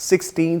16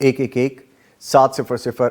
111 700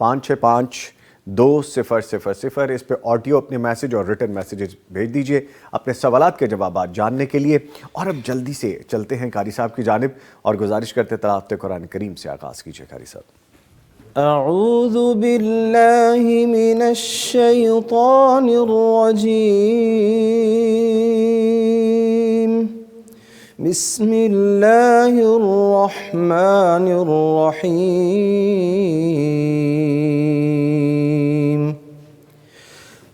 565 2000 اس پہ آڈیو اپنے میسج اور ریٹن میسیجز بھیج دیجئے اپنے سوالات کے جوابات جاننے کے لیے۔ اور اب جلدی سے چلتے ہیں قاری صاحب کی جانب اور گزارش کرتے تلاوت قرآن کریم سے آغاز کیجئے قاری صاحب۔ اعوذ باللہ من الشیطان الرجیم بسم اللہ الرحمن الرحیم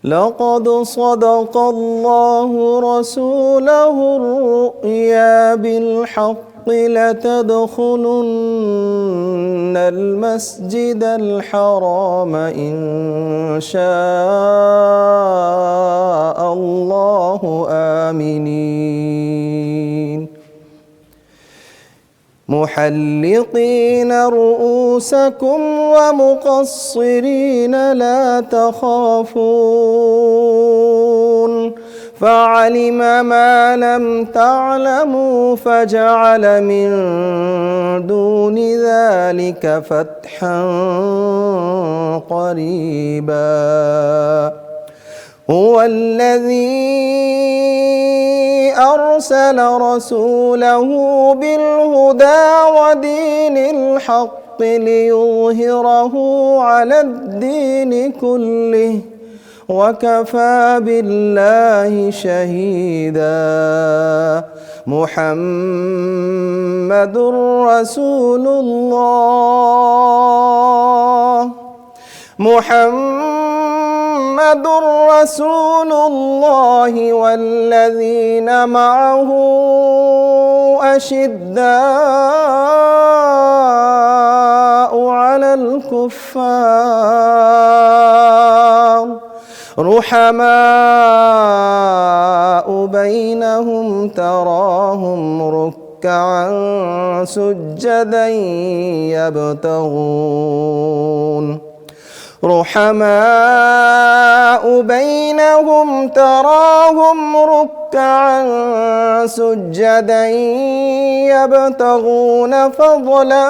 لقد صدق اللہ رسولہ الرؤیا بالحق لتدخلن المسجد الحرام إن شاء الله آمنين محلقين رؤوسكم ومقصرين لا تخافون فعلم ما لم تعلموا فجعل من دون ذلك فتحا قريبا هو الذي أرسل رسوله بالهدى ودين الحق ليظهره على الدين كله وكفى بالله شهيدا محمد رسول الله محمد رسول الله والذين معه أشداء على الكفار رحماء بينهم تراهم ركعا سجدا يبتغون رحماء بينهم تراهم ركعا سجدا يبتغون فضلا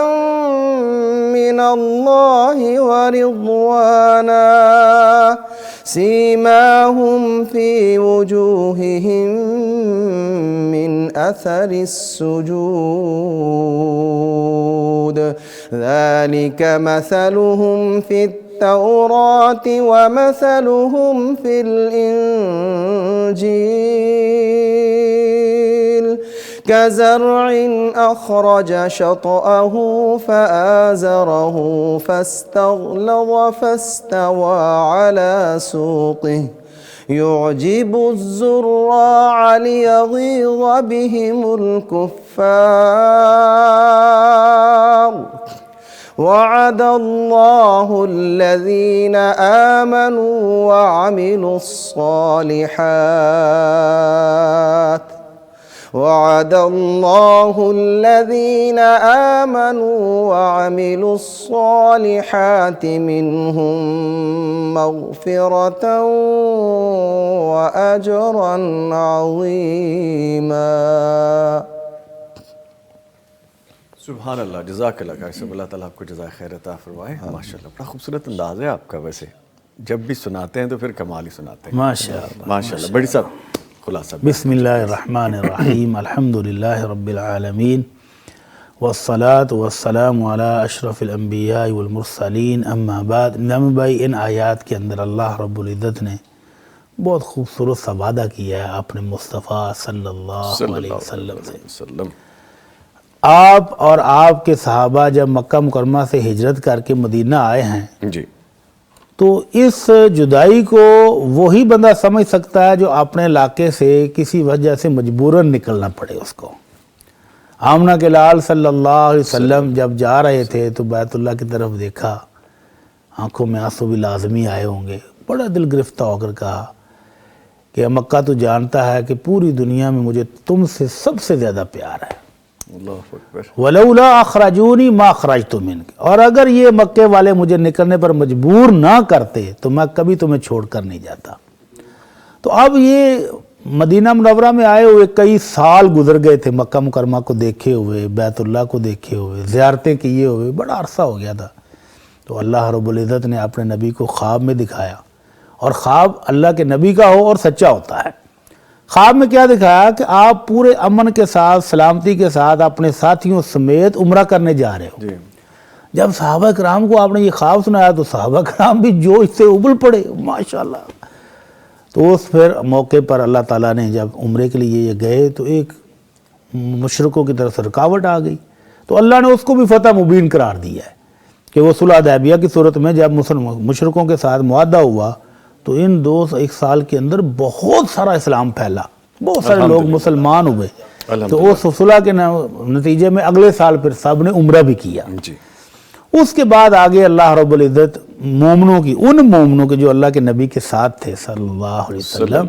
من الله ورضوانا سيماهم في وجوههم من أثر السجود ذلك مثلهم في التوراة ومثلهم في الإنجيل كزرع أخرج شطأه فآزره فاستغلظ فاستوى على سوقه يعجب الزراع ليغيظ بهم الكفار وعد الله الذين آمنوا وعملوا الصالحات وعد الله الذين آمنوا وعملوا الصالحات منهم مغفرة وأجرا عظيما سبحان اللہ، جزاک اللہ خیر صاحب، اللہ تعالیٰ آپ کو جزائے خیر عطا فرمائے۔ ماشاءاللہ بڑا خوبصورت انداز ہے آپ کا، ویسے جب بھی سناتے ہیں تو پھر کمال ہی سناتے ہیں ماشاءاللہ ماشاءاللہ۔ بڑی صاحب خلاصہ بسم اللہ الرحمن الرحیم الحمدللہ رب العالمین والصلاة والسلام علی اشرف الانبیاء والمرسلین اما بعد۔ نام بھائی، ان آیات کے اندر اللہ رب العزت نے بہت خوبصورت سا وعدہ کیا ہے اپنے مصطفیٰ صلی اللہ علیہ وسلم سے۔ آپ اور آپ کے صحابہ جب مکہ مکرمہ سے ہجرت کر کے مدینہ آئے ہیں جی، تو اس جدائی کو وہی بندہ سمجھ سکتا ہے جو اپنے علاقے سے کسی وجہ سے مجبوراً نکلنا پڑے اس کو۔ آمنہ کے لال صلی اللہ علیہ وسلم جب جا رہے تھے تو بیت اللہ کی طرف دیکھا، آنکھوں میں آنسو بھی لازمی آئے ہوں گے، بڑا دل گرفتہ ہو کر کہا کہ مکہ تو جانتا ہے کہ پوری دنیا میں مجھے تم سے سب سے زیادہ پیار ہے، اللہ اکبر۔ وَلَوْلَا أَخْرَجُونِي مَا خَرَجْتُ مِنْكَ، اور اگر یہ مکے والے مجھے نکلنے پر مجبور نہ کرتے تو میں کبھی تمہیں چھوڑ کر نہیں جاتا۔ تو اب یہ مدینہ منورہ میں آئے ہوئے کئی سال گزر گئے تھے، مکہ مکرمہ کو دیکھے ہوئے، بیت اللہ کو دیکھے ہوئے، زیارتیں کیے ہوئے، بڑا عرصہ ہو گیا تھا۔ تو تو اللہ رب العزت نے اپنے نبی کو خواب میں دکھایا، اور خواب اللہ کے نبی کا ہو اور سچا ہوتا ہے۔ خواب میں کیا دکھایا کہ آپ پورے امن کے ساتھ، سلامتی کے ساتھ اپنے ساتھیوں سمیت عمرہ کرنے جا رہے ہو۔ جب صحابہ کرام کو آپ نے یہ خواب سنایا تو صحابہ کرام بھی جو اس سے ابل پڑے، ماشاءاللہ۔ تو اس پھر موقع پر اللہ تعالیٰ نے جب عمرے کے لیے یہ گئے تو ایک مشرکوں کی طرف سے رکاوٹ آ گئی، تو اللہ نے اس کو بھی فتح مبین قرار دیا ہے کہ وہ صلح حدیبیہ کی صورت میں جب مشرکوں کے ساتھ معاہدہ ہوا تو ان ایک سال کے اندر بہت سارا اسلام پھیلا، بہت سارے لوگ مسلمان ہوئے۔ تو اس صلح کے نتیجے میں اگلے سال پھر سب نے عمرہ بھی کیا۔ اس کے بعد آگے اللہ رب العزت مومنوں کی، ان مومنوں کے جو اللہ کے نبی کے ساتھ تھے صلی اللہ علیہ وسلم،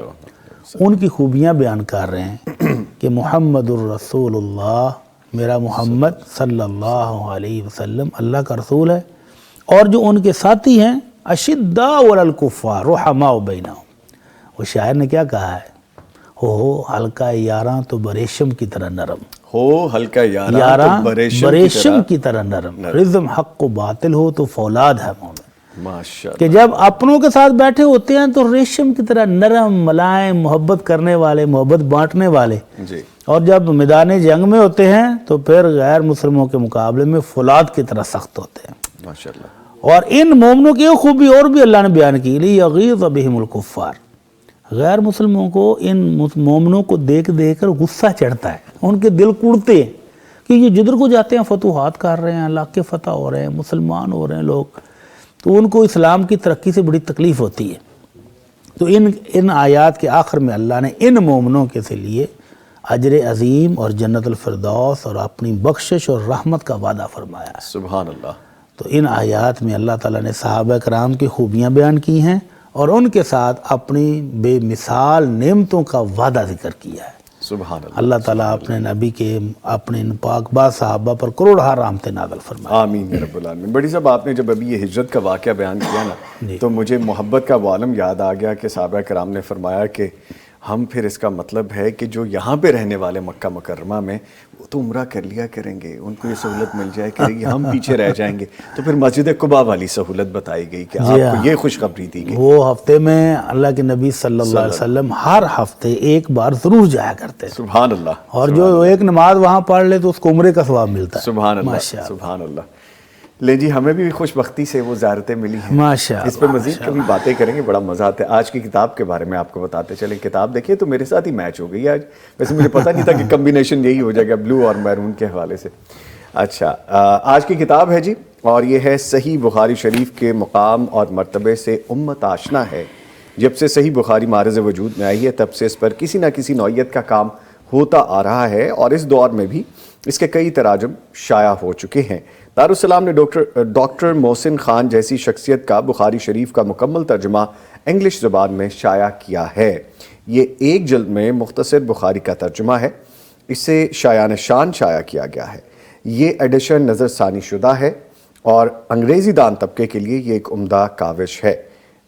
ان کی خوبیاں بیان کر رہے ہیں کہ محمد الرسول اللہ، میرا محمد صلی اللہ علیہ وسلم اللہ کا رسول ہے، اور جو ان کے ساتھی ہیں اشداء علی الکفار رحماء بینہم۔ وہ شاعر نے کیا کہا ہے، ہو ہلکا یاراں تو بریشم کی طرح نرم، ہو ہلکا یاراں یاراں تو بریشم کی طرح نرم، رزم حق و باطل ہو تو فولاد ہے مومن۔ ماشاءاللہ، کہ جب اپنوں کے ساتھ بیٹھے ہوتے ہیں تو ریشم کی طرح نرم، ملائم، محبت کرنے والے، محبت بانٹنے والے، اور جب میدان جنگ میں ہوتے ہیں تو پھر غیر مسلموں کے مقابلے میں فولاد کی طرح سخت ہوتے ہیں۔ ماشاءاللہ۔ اور ان مومنوں کی خوبی اور بھی اللہ نے بیان کی، لیغیظ بہم الکفار، غیر مسلموں کو ان مومنوں کو دیکھ کر غصہ چڑھتا ہے، ان کے دل کڑتے ہیں کہ یہ جدھر کو جاتے ہیں فتوحات کر رہے ہیں، علاقے فتح ہو رہے ہیں، مسلمان ہو رہے ہیں لوگ، تو ان کو اسلام کی ترقی سے بڑی تکلیف ہوتی ہے۔ تو ان آیات کے آخر میں اللہ نے ان مومنوں کے سے لیے اجر عظیم اور جنت الفردوس اور اپنی بخشش اور رحمت کا وعدہ فرمایا ہے۔ سبحان اللہ۔ تو ان آیات میں اللہ تعالیٰ نے صحابہ کرام کی خوبیاں بیان کی ہیں اور ان کے ساتھ اپنی بے مثال نعمتوں کا وعدہ ذکر کیا ہے۔ سبحان اللہ۔ اللہ تعالیٰ اپنے نبی کے، اپنے ان پاک باز صحابہ پر کروڑہ رحمتیں نازل فرمائے۔ آمین یا رب العالمین۔ بڑی صاحب، آپ نے جب ابھی یہ ہجرت کا واقعہ بیان کیا نا تو مجھے محبت کا عالم یاد آ گیا کہ صحابہ کرام نے فرمایا کہ ہم پھر اس کا مطلب ہے کہ جو یہاں پہ رہنے والے مکہ مکرمہ میں وہ تو عمرہ کر لیا کریں گے، ان کو یہ سہولت مل جائے کرے گی، ہم پیچھے رہ جائیں گے۔ تو پھر مسجد قباء والی سہولت بتائی گئی کہ آپ کو یہ خوشخبری دی گئی۔ وہ ہفتے میں اللہ کے نبی صلی اللہ علیہ وسلم ہر ہفتے ایک بار ضرور جایا کرتے ہیں، سبحان اللہ۔ اور جو ایک نماز وہاں پڑھ لے تو اس کو عمرے کا ثواب ملتا ہے۔ سبحان اللہ، سبحان اللہ۔ لے جی، ہمیں بھی خوش بختی سے وہ زیارتیں ملی ہیں، ماشاءاللہ، اس پہ مزید کبھی باتیں کریں گے، بڑا مزہ آتا ہے۔ آج کی کتاب کے بارے میں آپ کو بتاتے چلیں، کتاب دیکھیے تو میرے ساتھ ہی میچ ہو گئی آج، ویسے مجھے پتہ نہیں تھا کہ کمبینیشن یہی ہو جائے گا بلو اور میرون کے حوالے سے۔ اچھا، آج کی کتاب ہے جی، اور یہ ہے صحیح بخاری شریف کے مقام اور مرتبے سے امت آشنا ہے۔ جب سے صحیح بخاری معرض وجود میں آئی ہے تب سے اس پر کسی نہ کسی نوعیت کا کام ہوتا آ رہا ہے، اور اس دور میں بھی اس کے کئی تراجم شائع ہو چکے ہیں۔ دارالسلام نے ڈاکٹر محسن خان جیسی شخصیت کا بخاری شریف کا مکمل ترجمہ انگلش زبان میں شائع کیا ہے۔ یہ ایک جلد میں مختصر بخاری کا ترجمہ ہے، اسے شایان شان شائع کیا گیا ہے۔ یہ ایڈیشن نظر ثانی شدہ ہے اور انگریزی دان طبقے کے لیے یہ ایک عمدہ کاوش ہے۔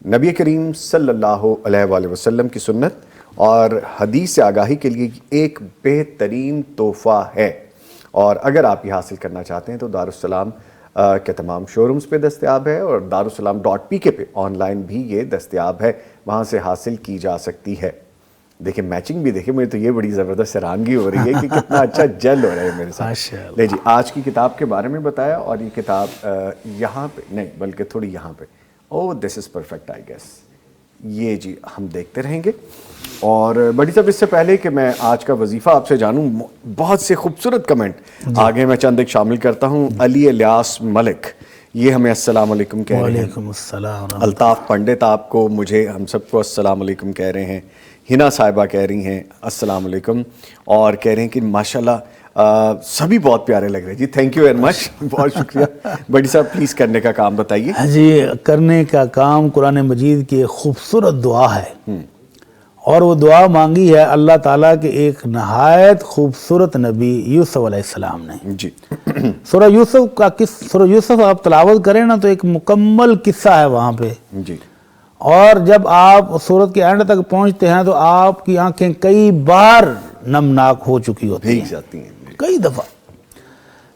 نبی کریم صلی اللہ علیہ وآلہ وسلم کی سنت اور حدیث سے آگاہی کے لیے ایک بہترین تحفہ ہے، اور اگر آپ یہ حاصل کرنا چاہتے ہیں تو دارالسلام کے تمام شو رومز پہ دستیاب ہے، اور darussalam.pk پہ آن لائن بھی یہ دستیاب ہے، وہاں سے حاصل کی جا سکتی ہے۔ دیکھیں میچنگ بھی دیکھیں، مجھے تو یہ بڑی زبردست حیرانگی ہو رہی ہے کہ کتنا اچھا جل ہو رہا ہے میرے ساتھ۔ لے جی، آج کی کتاب کے بارے میں بتایا، اور یہ کتاب یہاں پہ نہیں بلکہ تھوڑی یہاں پہ، او دس از پرفیکٹ آئی گیس، یہ جی ہم دیکھتے رہیں گے۔ اور بڑی صاحب، اس سے پہلے کہ میں آج کا وظیفہ آپ سے جانوں، بہت سے خوبصورت کمنٹ آگے میں چند ایک شامل کرتا ہوں۔ علی الیاس ملک، یہ ہمیں السلام علیکم کہہ رہے ہیں۔ وعلیکم السلام۔ الطاف پنڈت آپ کو، مجھے، ہم سب کو السلام علیکم کہہ رہے ہیں۔ ہنا صاحبہ کہہ رہی ہیں السلام علیکم، اور کہہ رہے ہیں کہ ماشاءاللہ سبھی بہت پیارے لگ رہے ہیں جی، تھینک یو ویری مچ، بہت شکریہ۔ بڑی صاحب پلیز کرنے کا کام بتائیے۔ جی، کرنے کا کام قرآن مجید کی ایک خوبصورت دعا ہے، اور وہ دعا مانگی ہے اللہ تعالیٰ کے ایک نہایت خوبصورت نبی یوسف علیہ السلام نے۔ جی، سورہ یوسف کا سورہ یوسف آپ تلاوت کریں نا تو ایک مکمل قصہ ہے وہاں پہ، جی، اور جب آپ سورت کے اینڈ تک پہنچتے ہیں تو آپ کی آنکھیں کئی بار نمناک ہو چکی ہوتی بھیگ ہیں، جاتی ہیں۔ کئی دفعہ۔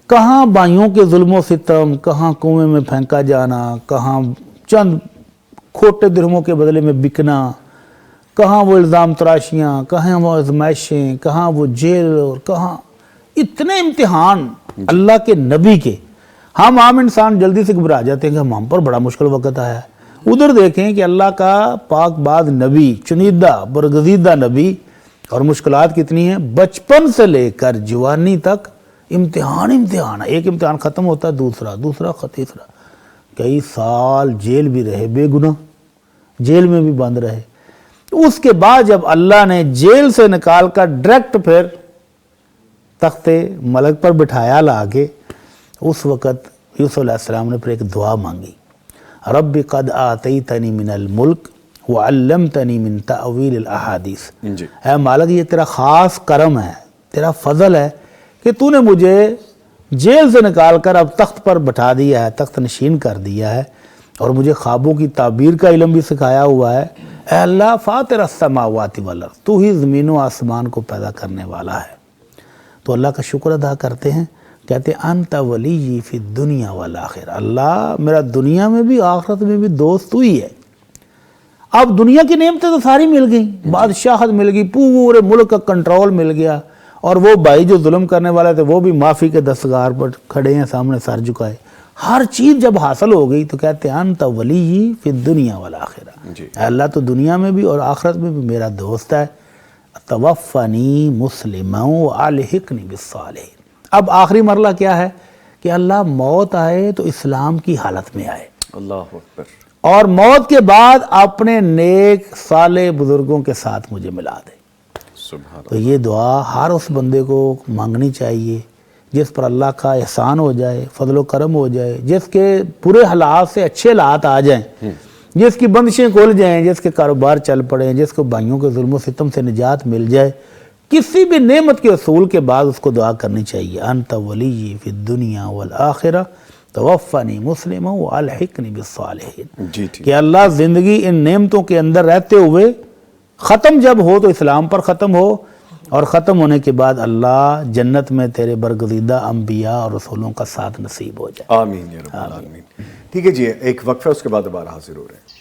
کہاں بھائیوں کے ظلم و ستم، کہاں کنویں میں پھینکا جانا، کہاں چند کھوٹے درہموں کے بدلے میں بکنا، کہاں وہ الزام تراشیاں، کہاں وہ آزمائشیں، کہاں وہ جیل، اور کہاں اتنے امتحان اللہ کے نبی کے. ہم عام انسان جلدی سے گھبرا جاتے ہیں کہ ہم پر بڑا مشکل وقت آیا ہے. ادھر دیکھیں کہ اللہ کا پاک باز نبی، چنیدہ برگزیدہ نبی، اور مشکلات کتنی ہیں. بچپن سے لے کر جوانی تک امتحان امتحان. ایک امتحان ختم ہوتا ہے، دوسرا تیسرا. کئی سال جیل بھی رہے، بے گناہ جیل میں بھی بند رہے. اس کے بعد جب اللہ نے جیل سے نکال کر ڈائریکٹ پھر تخت ملک پر بٹھایا لا کے، اس وقت یوسف علیہ السلام نے پھر ایک دعا مانگی، رب قد آتیتنی من الملک وعلمتنی من تأویل الاحادیث. جی اے مالک، یہ تیرا خاص کرم ہے، تیرا فضل ہے کہ تو نے مجھے جیل سے نکال کر اب تخت پر بٹھا دیا ہے، تخت نشین کر دیا ہے، اور مجھے خوابوں کی تعبیر کا علم بھی سکھایا ہوا ہے. اے اللہ فاطر السماوات والارض، تو ہی زمین و آسمان کو پیدا کرنے والا ہے. تو اللہ کا شکر ادا کرتے ہیں، کہتے ہیں انت ولی فی الدنیا والآخرہ، اللہ میرا دنیا میں بھی آخرت میں بھی دوست تو ہی ہے. اب دنیا کی نعمتیں تو ساری مل گئیں، بادشاہت مل گئی، پورے ملک کا کنٹرول مل گیا، اور وہ بھائی جو ظلم کرنے والے تھے وہ بھی معافی کے دستگار پر کھڑے ہیں، سامنے سر جھکائے. ہر چیز جب حاصل ہو گئی تو کہتے ہیں انت ولی فی الدنیا والآخرہ، اے اللہ تو دنیا میں بھی اور آخرت میں بھی میرا دوست ہے. توفنی مسلما والحقنی بالصالحین. اب آخری مرحلہ کیا ہے کہ اللہ موت آئے تو اسلام کی حالت میں آئے، اللہ اکبر. اور موت کے بعد اپنے نیک صالح بزرگوں کے ساتھ مجھے ملا دے. سبحان تو یہ دعا ہر اس بندے کو مانگنی چاہیے جس پر اللہ کا احسان ہو جائے، فضل و کرم ہو جائے، جس کے برے حالات سے اچھے حالات آ جائیں، جس کی بندشیں کھل جائیں، جس کے کاروبار چل پڑیں، جس کو بھائیوں کے ظلم و ستم سے نجات مل جائے. کسی بھی نعمت کے حصول کے بعد اس کو دعا کرنی چاہیے، انت ولی فی الدنیا والآخرہ توفنی مسلما والحقنی بالصالحین. جی ٹھیک. کہ اللہ زندگی ان نعمتوں کے اندر رہتے ہوئے ختم جب ہو تو اسلام پر ختم ہو، اور ختم ہونے کے بعد اللہ جنت میں تیرے برگزیدہ انبیاء اور رسولوں کا ساتھ نصیب ہو جائے. آمین یا رب العالمین. ٹھیک ہے جی، ایک وقفہ، اس کے بعد دوبارہ حاضر ہو رہے ہیں.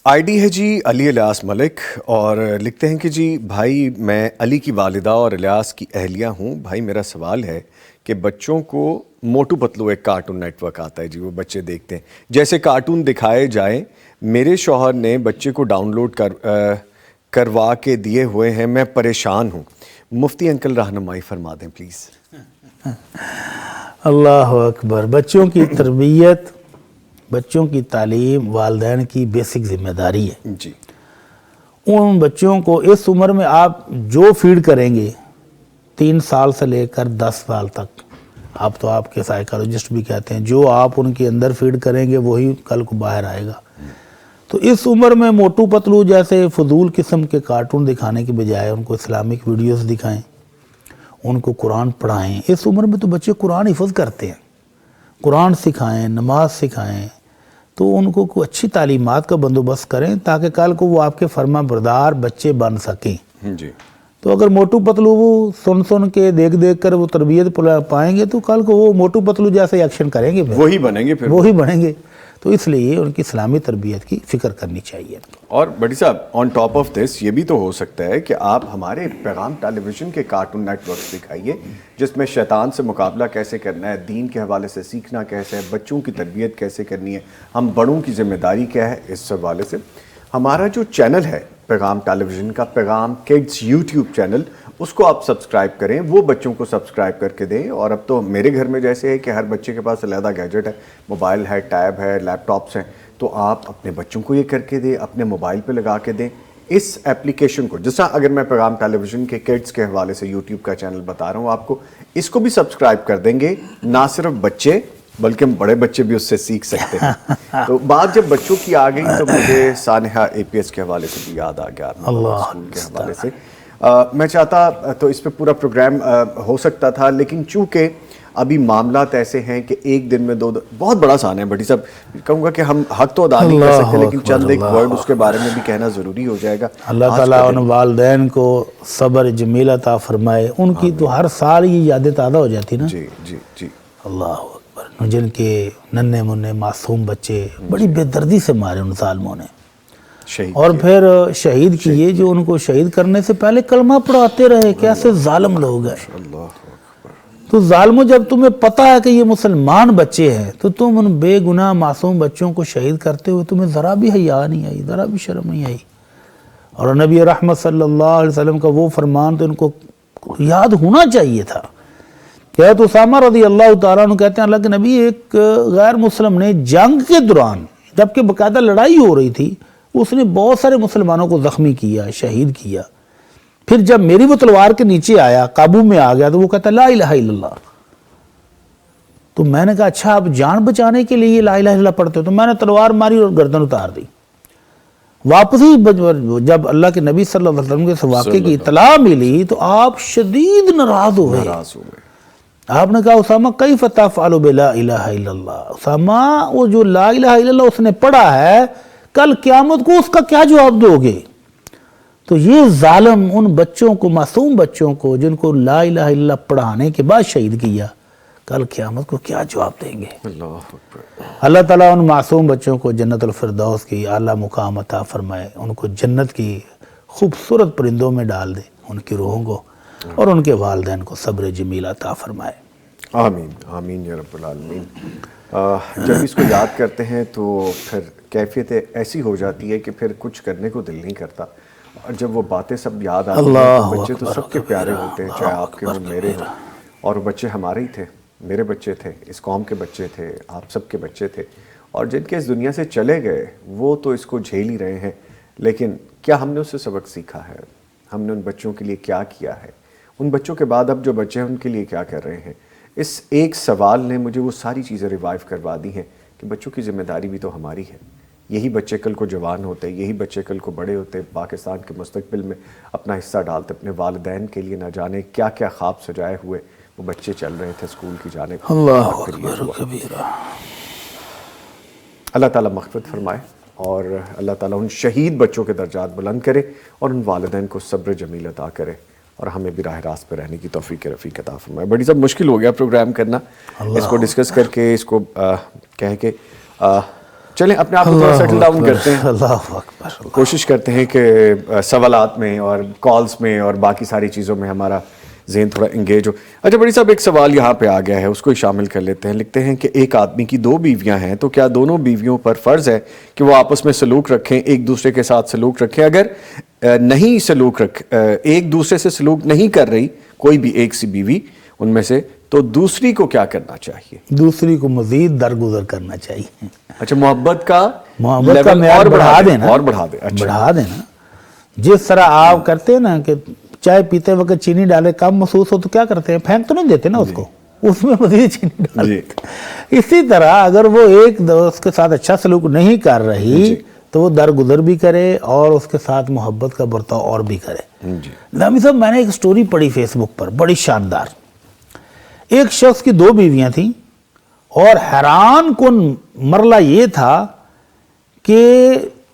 آئی ڈی ہے جی علی الیاس ملک، اور لکھتے ہیں کہ جی بھائی میں علی کی والدہ اور الیاس کی اہلیہ ہوں. بھائی میرا سوال ہے کہ بچوں کو موٹو پتلو ایک کارٹون نیٹ ورک آتا ہے جی، وہ بچے دیکھتے ہیں، جیسے کارٹون دکھائے جائیں. میرے شوہر نے بچے کو ڈاؤن لوڈ کروا کے دیے ہوئے ہیں، میں پریشان ہوں. مفتی انکل رہنمائی فرما دیں پلیز. اللہ اکبر. بچوں کی تربیت، بچوں کی تعلیم والدین کی بیسک ذمہ داری ہے. جی. ان بچوں کو اس عمر میں آپ جو فیڈ کریں گے 3 سال سے لے کر 10 سال تک، آپ تو آپ کے سائیکالوجسٹ بھی کہتے ہیں جو آپ ان کے اندر فیڈ کریں گے وہی کل کو باہر آئے گا. تو اس عمر میں موٹو پتلو جیسے فضول قسم کے کارٹون دکھانے کے بجائے ان کو اسلامک ویڈیوز دکھائیں، ان کو قرآن پڑھائیں. اس عمر میں تو بچے قرآن حفظ کرتے ہیں، قرآن سکھائیں، نماز سکھائیں. تو ان کو کوئی اچھی تعلیمات کا بندوبست کریں تاکہ کل کو وہ آپ کے فرما بردار بچے بن سکیں. جی. تو اگر موٹو پتلو وہ سن کے دیکھ کر وہ تربیت پائیں گے تو کل کو وہ موٹو پتلو جیسے ایکشن کریں گے، وہی بنیں گے، پھر وہی بنیں گے. تو اس لیے ان کی اسلامی تربیت کی فکر کرنی چاہیے. اور بڑی صاحب آن ٹاپ آف دس یہ بھی تو ہو سکتا ہے کہ آپ ہمارے پیغام ٹیلی ویژن کے کارٹون نیٹ ورکس دکھائیے جس میں شیطان سے مقابلہ کیسے کرنا ہے، دین کے حوالے سے سیکھنا کیسے ہے، بچوں کی تربیت کیسے کرنی ہے، ہم بڑوں کی ذمہ داری کیا ہے. اس حوالے سے ہمارا جو چینل ہے پیغام ٹیلی ویژن کا، پیغام کڈز یوٹیوب چینل، اس کو آپ سبسکرائب کریں، وہ بچوں کو سبسکرائب کر کے دیں. اور اب تو میرے گھر میں جیسے ہے کہ ہر بچے کے پاس علیحدہ گیجٹ ہے، موبائل ہے، ٹیب ہے، لیپ ٹاپس ہیں، تو آپ اپنے بچوں کو یہ کر کے دیں، اپنے موبائل پہ لگا کے دیں اس ایپلیکیشن کو. جس طرح اگر میں پیغام ٹیلی ویژن کے کڈز کے حوالے سے یوٹیوب کا چینل بتا رہا ہوں آپ کو، اس کو بھی سبسکرائب کر دیں گے. نہ صرف بچے بلکہ بڑے بچے بھی اس سے سیکھ سکتے ہیں. تو بات جب بچوں کی آ گئی تو مجھے سانحہ APS کے حوالے سے بھی یاد آ گیا اسکول کے حوالے سے. میں چاہتا تو اس پہ پورا پروگرام ہو سکتا تھا، لیکن چونکہ ابھی معاملات ایسے ہیں کہ ایک دن میں بہت بڑا سان ہے. بڑی صاحب کہوں گا کہ ہم حق تو ادا نہیں کر سکتے، لیکن چند ایک ورڈ اس کے بارے میں بھی کہنا ضروری ہو جائے گا. اللہ تعالیٰ ان والدین کو صبر جمیل عطا فرمائے. ان کی تو ہر سال یہ یادیں تازہ ہو جاتی نا. جی جی جی. اللہ اکبر. جن کے ننھے منھے معصوم بچے بڑی بے دردی سے مارے ان ظالموں نے، اور پھر شہید کیے جو ان کو شہید کرنے سے پہلے کلمہ پڑھاتے رہے. کیسے ظالم لوگ ہیں. تو ظالموں، جب تمہیں پتہ ہے کہ یہ مسلمان بچے ہیں تو تم ان بے گناہ معصوم بچوں کو شہید کرتے ہوئے تمہیں ذرا بھی حیا نہیں آئی، ذرا بھی شرم نہیں آئی. اور نبی رحمت صلی اللہ علیہ وسلم کا وہ فرمان تو ان کو یاد ہونا چاہیے تھا. کہ اسامہ رضی اللہ تعالیٰ عنہ کہتے ہیں اللہ کے نبی ایک غیر مسلم نے جنگ کے دوران، جبکہ باقاعدہ لڑائی ہو رہی تھی، اس نے بہت سارے مسلمانوں کو زخمی کیا، شہید کیا. پھر جب میری وہ تلوار کے نیچے آیا، قابو میں آ گیا، تو وہ کہتا لا الہ الا اللہ. تو میں نے کہا اچھا آپ جان بچانے کے لیے لا الہ الا اللہ پڑھتے ہو؟ تو میں نے تلوار ماری اور گردن اتار دی. واپسی جب اللہ کے نبی صلی اللہ علیہ وسلم کے اس واقعے کی اطلاع ملی تو آپ شدید ناراض ہوئے. آپ نے کہا اسامہ کیف تفعل بلا الہ الا اللہ. اسامہ وہ جو لا الہ الا اللہ اس نے پڑھا ہے، کل قیامت کو اس کا کیا جواب دو گے؟ تو یہ ظالم ان بچوں کو، معصوم بچوں کو جن کو لا الہ الا اللہ پڑھانے کے بعد شہید کیا، کل قیامت کو کیا جواب دیں گے؟ اللہ تعالیٰ ان معصوم بچوں کو جنت الفردوس کی اعلیٰ مقام عطا فرمائے، ان کو جنت کی خوبصورت پرندوں میں ڈال دے، ان کی روحوں کو، اور ان کے والدین کو صبر جمیل عطا فرمائے. آمین آمین یا رب العالمین. جب اس کو یاد کرتے ہیں تو پھر کیفیت ایسی ہو جاتی ہے کہ پھر کچھ کرنے کو دل نہیں کرتا. اور جب وہ باتیں سب یاد آتی ہیں، بچے تو سب کے پیارے ہوتے ہیں، چاہے آپ کے ہوں، میرے ہوں، اور بچے ہمارے ہی تھے، میرے بچے تھے، اس قوم کے بچے تھے، آپ سب کے بچے تھے. اور جن کے اس دنیا سے چلے گئے وہ تو اس کو جھیل ہی رہے ہیں، لیکن کیا ہم نے اس سے سبق سیکھا ہے؟ ہم نے ان بچوں کے لیے کیا کیا ہے؟ ان بچوں کے بعد اب جو بچے ہیں ان کے لیے کیا کر رہے ہیں؟ اس ایک سوال نے مجھے وہ ساری چیزیں ریوائیو کروا دی ہیں کہ بچوں کی ذمہ داری بھی تو ہماری ہے. یہی بچے کل کو جوان ہوتے، یہی بچے کل کو بڑے ہوتے، پاکستان کے مستقبل میں اپنا حصہ ڈالتے. اپنے والدین کے لیے نہ جانے کیا کیا خواب سجائے ہوئے وہ بچے چل رہے تھے اسکول کی جانب. اللہ اکبر کبیرہ. اللہ تعالیٰ مغفرت فرمائے اور اللہ تعالیٰ ان شہید بچوں کے درجات بلند کرے اور ان والدین کو صبر جمیل عطا کرے اور ہمیں بھی راہ راست پہ رہنے کی توفیق رفیق عطا فرمائے. بڑی سب مشکل ہو گیا پروگرام کرنا، اس کو ڈسکس کر کے، اس کو کہہ کے چلیں اپنے آپ کو تھوڑا سیٹل ڈاؤن کرتے ہیں. اللہ اکبر. کوشش کرتے ہیں کہ سوالات میں اور کالز میں اور باقی ساری چیزوں میں ہمارا ذہن تھوڑا انگیج ہو. اچھا بڑی صاحب ایک سوال یہاں پہ آ گیا ہے، اس کو ہی شامل کر لیتے ہیں. لکھتے ہیں کہ ایک آدمی کی 2 بیویاں ہیں تو کیا دونوں بیویوں پر فرض ہے کہ وہ آپس میں سلوک رکھیں، ایک دوسرے کے ساتھ سلوک رکھیں؟ اگر نہیں ایک دوسرے سے سلوک نہیں کر رہی کوئی بھی ایک سی بیوی ان میں سے، تو دوسری کو کیا کرنا چاہیے؟ دوسری کو مزید درگزر کرنا چاہیے. اچھا محبت کا معیار بڑھا دینا، اور بڑھا دینا. جس طرح آپ کرتے ہیں نا کہ چائے پیتے وقت چینی ڈالے کم محسوس ہو تو کیا کرتے ہیں؟ پھینک تو نہیں دیتے نا اس کو، اس میں مزید چینی ڈالے. اسی طرح اگر وہ ایک دوست کے ساتھ اچھا سلوک نہیں کر رہی تو وہ درگزر بھی کرے اور اس کے ساتھ محبت کا برتاؤ اور بھی کرے. نظامی صاحب میں نے ایک سٹوری پڑھی فیس بک پر بڑی شاندار. ایک شخص کی 2 بیویاں تھیں اور حیران کن مرلہ یہ تھا کہ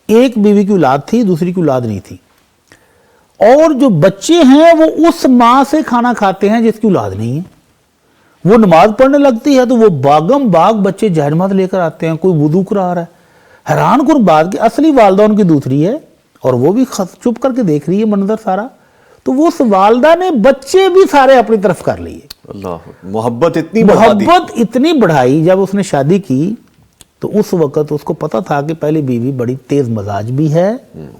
ایک بیوی کی اولاد تھی، دوسری کی اولاد نہیں تھی، اور جو بچے ہیں وہ اس ماں سے کھانا کھاتے ہیں جس کی اولاد نہیں ہے. وہ نماز پڑھنے لگتی ہے تو وہ باغم باغ بچے جہنمات لے کر آتے ہیں، کوئی وضو کرا رہا ہے، حیران کن بات کہ اصلی والدہ ان کی دوسری ہے اور وہ بھی چپ کر کے دیکھ رہی ہے منظر سارا. تو وہ اس والدہ نے بچے بھی سارے اپنی طرف کر لیے. اللہ، محبت اتنی بڑھا دی. محبت اتنی بڑھائی. جب اس نے شادی کی تو اس وقت اس کو پتا تھا کہ پہلی بیوی بڑی تیز مزاج بھی ہے،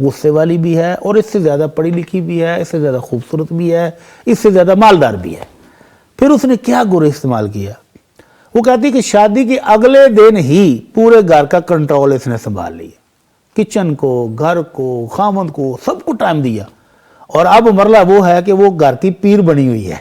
غصے والی بھی ہے، اور اس سے زیادہ پڑھی لکھی بھی ہے، اس سے زیادہ خوبصورت بھی ہے، اس سے زیادہ مالدار بھی ہے. پھر اس نے کیا گور استعمال کیا؟ وہ کہتی کہ شادی کے اگلے دن ہی پورے گھر کا کنٹرول اس نے سنبھال لیا، کچن کو، گھر کو، خامند کو، سب کو ٹائم دیا. اور اب مرلہ وہ ہے کہ وہ گھر کی پیر بنی ہوئی ہے.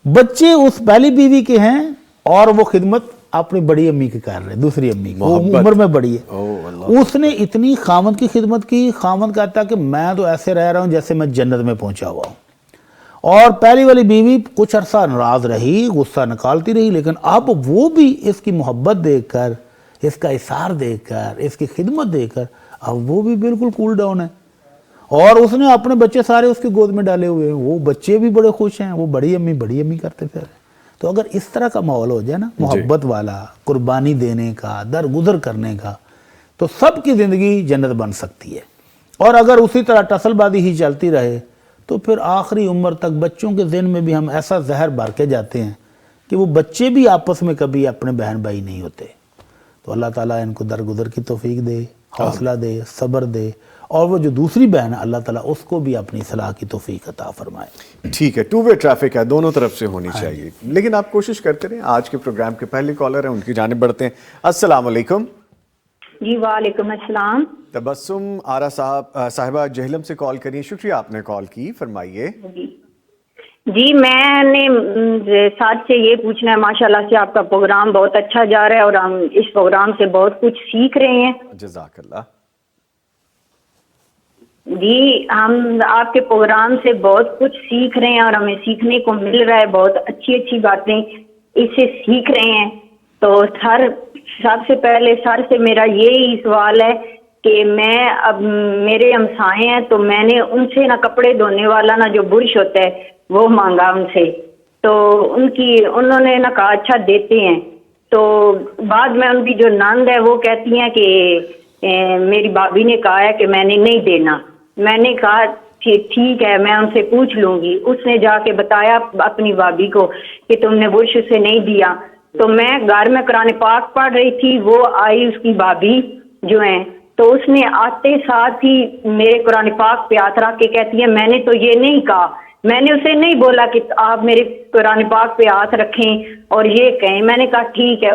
بچے اس پہلی بیوی کے ہیں اور وہ خدمت اپنی بڑی امی کی کر رہے، دوسری امی کی، وہ عمر میں بڑی ہے. اس نے اتنی خامند کی خدمت کی. خامند کہتا کہ میں تو ایسے رہ رہا ہوں جیسے میں جنت میں پہنچا ہوا ہوں. اور پہلی والی بیوی کچھ عرصہ ناراض رہی، غصہ نکالتی رہی، لیکن اب وہ بھی اس کی محبت دیکھ کر، اس کا اثار دیکھ کر، اس کی خدمت دیکھ کر اب وہ بھی بالکل کول ڈاؤن ہے. اور اس نے اپنے بچے سارے اس کی گود میں ڈالے ہوئے ہیں. وہ بچے بھی بڑے خوش ہیں، وہ بڑی امی کرتے پھر. تو اگر اس طرح کا ماحول ہو جائے نا، محبت والا، قربانی دینے کا، درگزر کرنے کا، تو سب کی زندگی جنت بن سکتی ہے. اور اگر اسی طرح ٹسل بازی ہی چلتی رہے تو پھر آخری عمر تک بچوں کے ذہن میں بھی ہم ایسا زہر بھر کے جاتے ہیں کہ وہ بچے بھی آپس میں کبھی اپنے بہن بھائی نہیں ہوتے. تو اللہ تعالیٰ ان کو درگزر کی توفیق دے، حوصلہ دے، صبر دے، اور وہ جو دوسری بہن ہے اللہ تعالیٰ اس کو بھی اپنی اصلاح کی توفیق عطا فرمائے. ٹھیک ہے، ٹو وے ٹریفک ہے، دونوں طرف سے ہونی چاہیے. لیکن آپ کوشش کرتے رہیں. آج کے پروگرام کے پہلے کالر ہیں، ان کی جانب بڑھتے ہیں. السلام علیکم. جی وعلیکم السلام. تبسم آرا صاحبہ جہلم سے کال کریے. شکریہ آپ نے کال کی، فرمائیے. جی میں نے ساتھ سے یہ پوچھنا ہے، ماشاءاللہ سے آپ کا پروگرام بہت اچھا جا رہا ہے اور ہم اس پروگرام سے بہت کچھ سیکھ رہے ہیں. جزاک اللہ. جی ہم آپ کے پروگرام سے بہت کچھ سیکھ رہے ہیں اور ہمیں سیکھنے کو مل رہا ہے. بہت اچھی اچھی باتیں اس سے سیکھ رہے ہیں. تو سب سے پہلے سر سے میرا یہی سوال ہے کہ میں اب میرے ہمسائے ہیں تو میں نے ان سے نہ کپڑے دھونے والا نہ جو برش ہوتا ہے وہ مانگا ان سے. تو انہوں نے نہ کہا اچھا دیتے ہیں. تو بعد میں ان کی جو نند ہے وہ کہتی ہیں کہ میری بھابھی نے کہا ہے کہ میں نے نہیں دینا. میں نے کہا ٹھیک ہے میں ان سے پوچھ لوں گی. اس نے جا کے بتایا اپنی بھابھی کو کہ تم نے برش سے نہیں دیا. تو میں گھر میں قرآن پاک پڑھ رہی تھی، وہ آئی اس کی بھابھی جو ہیں، تو اس نے آتے ساتھ ہی میرے قرآن پاک پہ ہاتھ رکھ کے کہتی ہے میں نے تو یہ نہیں کہا، میں نے اسے نہیں بولا کہ آپ میرے قرآن پاک پہ ہاتھ رکھیں اور یہ کہیں. میں نے کہا ٹھیک ہے.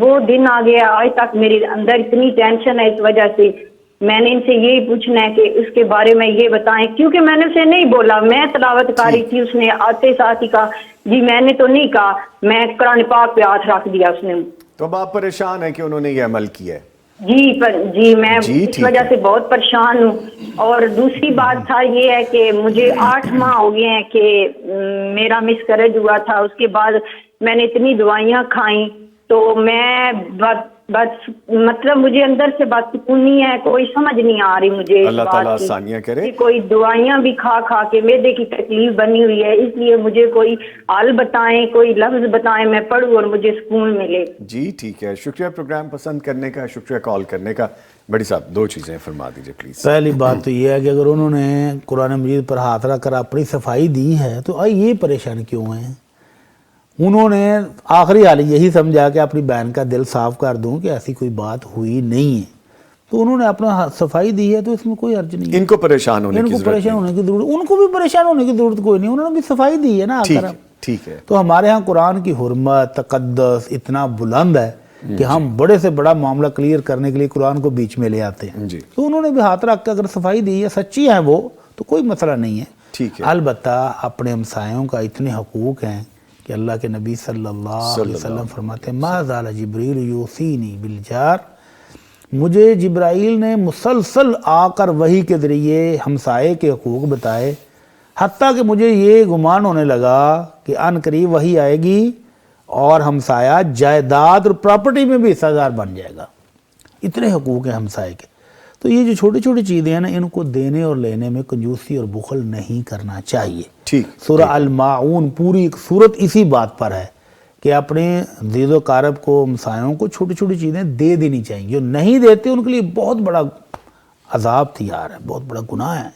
وہ دن آ گیا، آج تک میرے اندر اتنی ٹینشن ہے اس وجہ سے. میں نے ان سے یہی پوچھنا ہے کہ اس کے بارے میں یہ بتائیں، کیونکہ میں نے اسے نہیں بولا، میں تلاوت کر رہی تھی. اس نے آتے ساتھ ہی کہا جی میں نے تو نہیں کہا، میں قرآن پاک پہ ہاتھ رکھ دیا اس نے. تو اب آپ پریشان ہیں کہ انہوں نے یہ عمل کیا ہے؟ جی میں اس وجہ سے بہت پریشان ہوں. اور دوسری بات تھا یہ ہے کہ مجھے 8 ماہ ہو گئے ہیں کہ میرا مس کریج ہوا تھا. اس کے بعد میں نے اتنی دوائیاں کھائیں تو میں بس مطلب مجھے اندر سے بات سکونی ہے، کوئی سمجھ نہیں آ رہی مجھے. اللہ تعالیٰ آسانیاں کرے. کوئی دوائیاں بھی کھا کے معدے کی تکلیف بنی ہوئی ہے، اس لیے مجھے کوئی حل بتائیں، کوئی لفظ بتائیں میں پڑھوں اور مجھے سکون ملے. جی ٹھیک ہے، شکریہ پروگرام پسند کرنے کا، شکریہ کال کرنے کا. بڑی صاحب 2 چیزیں فرما دیجیے پلیز. پہلی بات تو یہ ہے کہ اگر انہوں نے قرآن مجید پر ہاتھ رکھ کر اپنی صفائی دی ہے تو یہ پریشان کیوں ہیں؟ انہوں نے آخری حال یہی سمجھا کہ اپنی بہن کا دل صاف کر دوں کہ ایسی کوئی بات ہوئی نہیں ہے، تو انہوں نے اپنا صفائی دی ہے تو اس میں کوئی حرج نہیں ہے. ان کو پریشان ہونے کی ضرورت، ان کو بھی پریشان ہونے کی ضرورت کوئی نہیں. انہوں نے بھی صفائی دی ہے نا. ٹھیک ہے. تو ہمارے ہاں قرآن کی حرمت، تقدس اتنا بلند ہے کہ ہم بڑے سے بڑا معاملہ کلیئر کرنے کے لیے قرآن کو بیچ میں لے آتے ہیں. تو انہوں نے بھی ہاتھ رکھ کے اگر صفائی دی ہے، سچی ہیں وہ، تو کوئی مسئلہ نہیں ہے. ٹھیک ہے. البتہ اپنے ہمسایوں کا اتنے حقوق ہیں کہ اللہ کے نبی صلی اللہ علیہ وسلم فرماتے ہیں ما زال جبریل یوصینی بالجار، مجھے جبرائیل نے مسلسل آ کر وحی کے ذریعے ہمسائے کے حقوق بتائے، حتیٰ کہ مجھے یہ گمان ہونے لگا کہ ان قریب وحی آئے گی اور ہمسایہ جائیداد اور پراپرٹی میں بھی حصہ دار بن جائے گا. اتنے حقوق ہیں ہمسائے کے. تو یہ جو چھوٹی چھوٹی چیزیں ہیں نا، ان کو دینے اور لینے میں کنجوسی اور بخل نہیں کرنا چاہیے. ٹھیک. سورہ الماعون پوری ایک صورت اسی بات پر ہے کہ اپنے عزیز و اقارب کو، ہمسایوں کو چھوٹی چھوٹی چیزیں دے دینی چاہیے. جو نہیں دیتے ان کے لیے بہت بڑا عذاب تیار ہے، بہت بڑا گناہ ہے،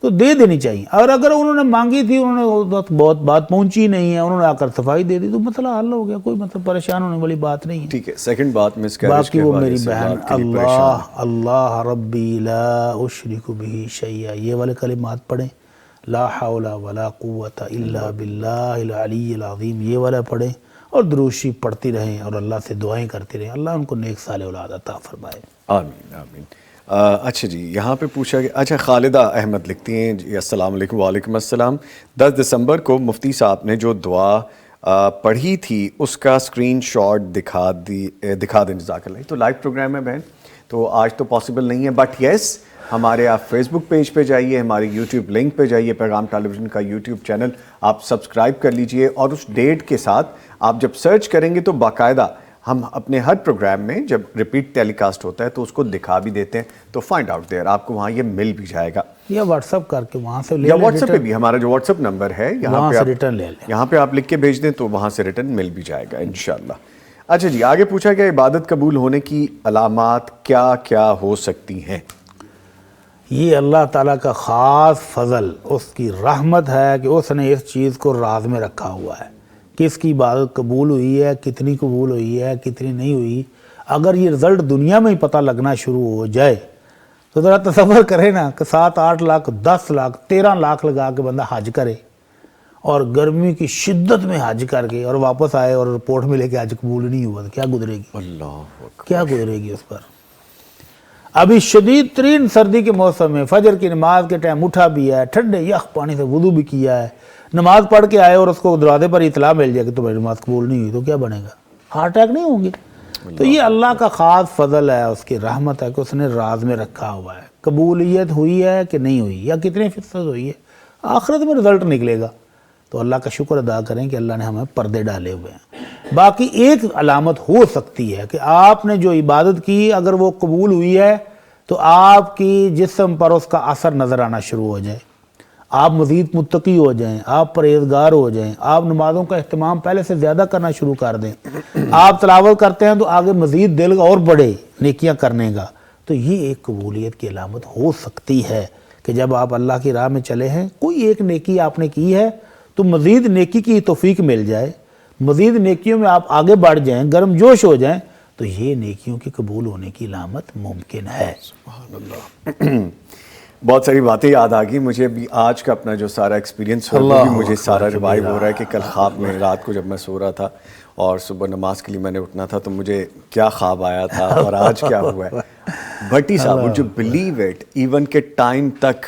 تو دے دینی چاہیے. اور اگر انہوں نے مانگی تھی، انہوں نے بہت بات پہنچی نہیں ہے، انہوں نے آ کر صفائی دے دی، تو مسئلہ حل ہو گیا، کوئی مطلب پریشان ہونے والی بات نہیں ہے. ٹھیک ہے. سیکنڈ بات مس کیریج باقی کے وہ حوالے میری سے بہن بات کے لیے پریشان اللہ ربی لا اشرک بہ شیئا، یہ والے کلمات پڑھیں. لا حول ولا قوت الا باللہ العلی العظیم، یہ والا پڑھیں، اور درود شریف پڑھتی رہیں اور اللہ سے دعائیں کرتی رہیں. اللہ ان کو نیک صالح اولاد عطا فرمائے. آمین آمین. اچھا جی، یہاں پہ پوچھا گیا. اچھا، خالدہ احمد لکھتی ہیں جی، السلام علیکم. وعلیکم السلام. 10 دسمبر کو مفتی صاحب نے جو دعا پڑھی تھی اس کا اسکرین شاٹ دکھا دیں جزاک اللہ. تو لائیو پروگرام ہے بہن، تو آج تو پاسبل نہیں ہے، بٹ یس ہمارے آپ فیس بک پیج پہ جائیے، ہمارے یوٹیوب لنک پہ جائیے، پیغام ٹیلی ویژن کا یوٹیوب چینل آپ سبسکرائب کر لیجئے، اور اس ڈیٹ کے ساتھ آپ جب سرچ کریں گے تو باقاعدہ ہم اپنے ہر پروگرام میں جب ریپیٹ ٹیلی کاسٹ ہوتا ہے تو اس کو دکھا بھی دیتے ہیں، تو فائنڈ آؤٹ دیئر، آپ کو وہاں یہ مل بھی جائے گا. یا واٹس اپ کر کے وہاں سے لے یا لیں، واٹس ایپ پہ بھی ہمارا جو واٹس ایپ نمبر ہے وہاں سے ریٹرن لے لیں. یہاں پہ آپ لکھ کے بھیج دیں تو وہاں سے ریٹرن مل بھی جائے گا انشاءاللہ. اچھا جی، آگے پوچھا گیا عبادت قبول ہونے کی علامات کیا کیا ہو سکتی ہیں؟ یہ اللہ تعالیٰ کا خاص فضل، اس کی رحمت ہے کہ اس نے اس چیز کو راز میں رکھا ہوا ہے کہ اس کی عبادت قبول ہوئی ہے، کتنی قبول ہوئی ہے، کتنی نہیں ہوئی. اگر یہ رزلٹ دنیا میں ہی پتہ لگنا شروع ہو جائے تو ذرا تصور کرے نا کہ 7-8 لاکھ 10 لاکھ 13 لاکھ لگا کے بندہ حج کرے، اور گرمی کی شدت میں حج کر کے اور واپس آئے اور رپورٹ ملے کہ حج قبول نہیں ہوا، تو کیا گزرے گی؟ اللہ کیا گزرے گی اس پر؟ ابھی شدید ترین سردی کے موسم میں فجر کی نماز کے ٹائم اٹھا بھی ہے، ٹھنڈے یخ پانی سے وضو بھی کیا ہے، نماز پڑھ کے آئے اور اس کو دروازے پر اطلاع مل جائے کہ تمہاری نماز قبول نہیں ہوئی، تو کیا بنے گا؟ ہارٹ اٹیک نہیں ہوں گے؟ تو یہ اللہ کا خاص فضل ہے، اس کی رحمت ہے کہ اس نے راز میں رکھا ہوا ہے. قبولیت ہوئی ہے کہ نہیں ہوئی، یا کتنے فیصد ہوئی ہے، آخرت میں رزلٹ نکلے گا. تو اللہ کا شکر ادا کریں کہ اللہ نے ہمیں پردے ڈالے ہوئے ہیں. باقی ایک علامت ہو سکتی ہے کہ آپ نے جو عبادت کی اگر وہ قبول ہوئی ہے تو آپ کی جسم پر اس کا اثر نظر آنا شروع ہو جائے، آپ مزید متقی ہو جائیں، آپ پرہیزگار ہو جائیں، آپ نمازوں کا اہتمام پہلے سے زیادہ کرنا شروع کر دیں، آپ تلاوت کرتے ہیں تو آگے مزید دل اور بڑھے نیکیاں کرنے کا. تو یہ ایک قبولیت کی علامت ہو سکتی ہے کہ جب آپ اللہ کی راہ میں چلے ہیں، کوئی ایک نیکی آپ نے کی ہے تو مزید نیکی کی توفیق مل جائے، مزید نیکیوں میں آپ آگے بڑھ جائیں، گرم جوش ہو جائیں، تو یہ نیکیوں کی قبول ہونے کی علامت ممکن ہے. سبحان اللہ. بہت ساری باتیں یاد آ گئی مجھے. ابھی آج کا اپنا جو سارا ایکسپیرینس ہو وہ بھی مجھے سارا ریوائیو ہو رہا ہے کہ کل خواب میں رات کو جب میں سو رہا تھا اور صبح نماز کے لیے میں نے اٹھنا تھا تو مجھے کیا خواب آیا تھا اور آج کیا ہوا ہے. بھٹی صاحب would you believe it even کہ ٹائم تک